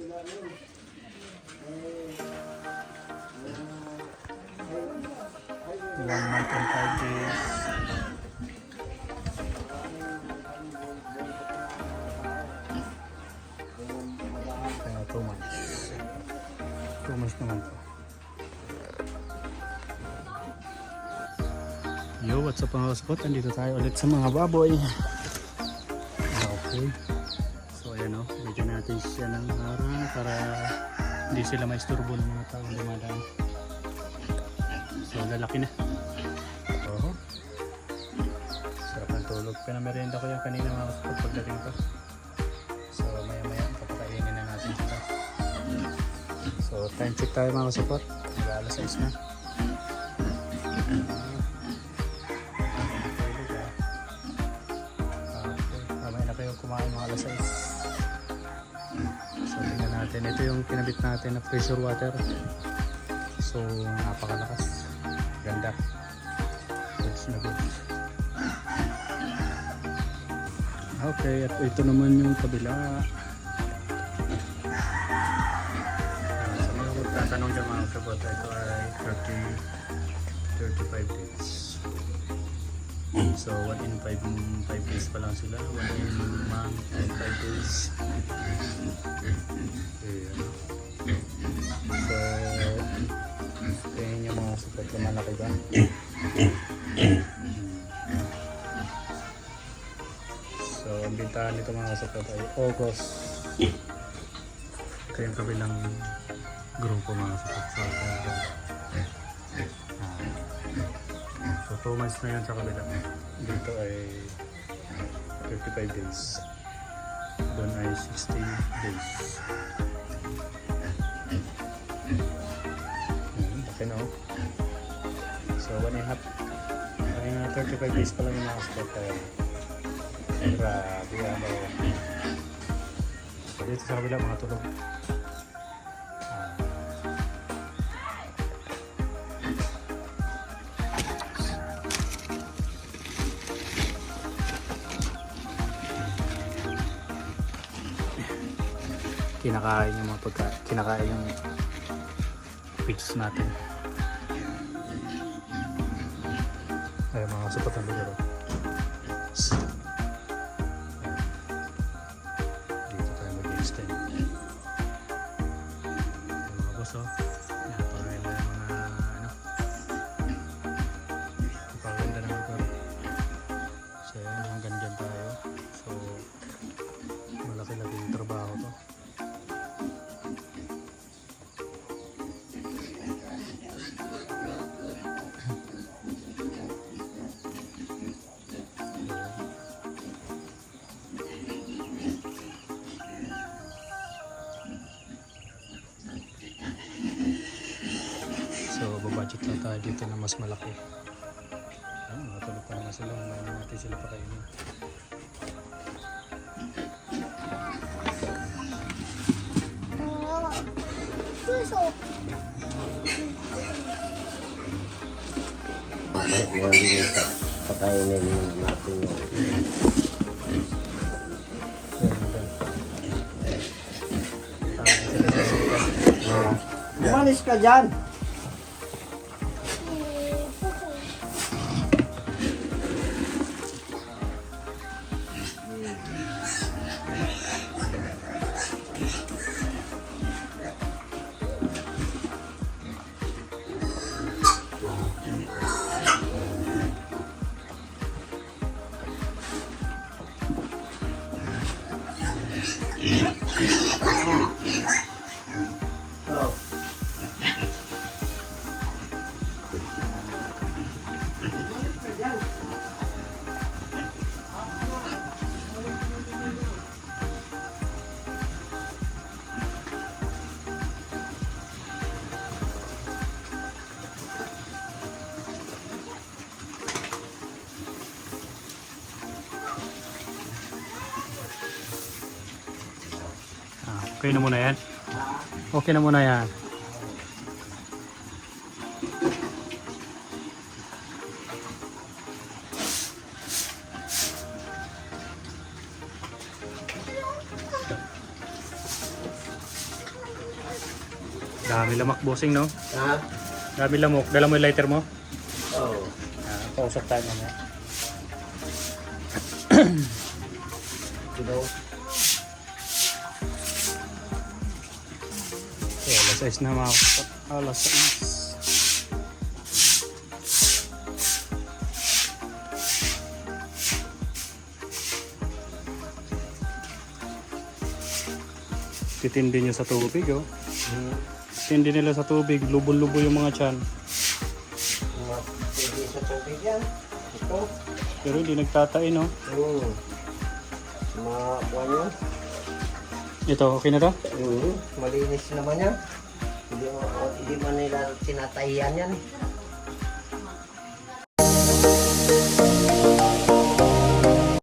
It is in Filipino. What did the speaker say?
1 month and 5 days. Kaya 2 months. 2 months naman to. Yo, what's up mga spot? Andito tayo ulit sa mga baboy. Okay. So ayan o, bigyan natin siya ng harang para hindi sila maisturbo ng mga taong dumadaan. So lalaki na. Oo. Sarap ng tulog. Pinamerienda ko yan kanina mga spot pagdating ko. So maya maya papakainin na natin sila. So time check tayo mga spot. Mag-alas 6 na. Kumain mga alas 6. So tingnan natin, ito yung kinabit natin na pressure water. So napakalakas, ganda, goods na goods. Okay, at ito naman yung kabila. Sa mga magtatanong dyan mga kabot, ito ay 35 days. So 1 in 5 days pa lang sila, 1 in month and 5 days. Ayan. So tingin nyo mga sukat na malaki ba? So ang bintahan nito mga sukat ay August. Ito yung kabilang grupo mga sukat. So 2 months na yun sa kabila. Dito ay 35 days. Doon ay 16 days. Laki na oh. So 1.5. 35 days pa lang yung mga spot tayo. Grabe ano. So dito sa kabila mga tulog. Kinakain yung mga kinakain yung pigs natin. Ay mga sapat ang bigaro. Dito tayo mag-extend. Mga boss oh. Napaganda yung mga ano. Napaganda ng lugar. So yan, hanggang dyan tayo. So malaki-laki yung trabaho to. So babudget lang tayo dito na mas malaki. Matulog pa naman sila, kumain na natin sila pakainin. Pakainin natin yun. Umalis ka dyan! Okay na muna yan. Okay na muna yan. Dami lamak, bossing, no? Ha? Dami lamok. Dala mo yung lighter mo? Oo. Pausap tayo mamaya. Ito. So, alas 6 na mga kapat. Alas 6. Titindi nyo sa tubig, oh. Titindi nila sa tubig. Lubo-lubo yung mga tiyan. Pwede sa tubig yan. Ito. Pero hindi nagtatain, no? Makuha nyo. Ito, okay na to? Malinis naman yan. Hindi man nila tinatahiyan yan.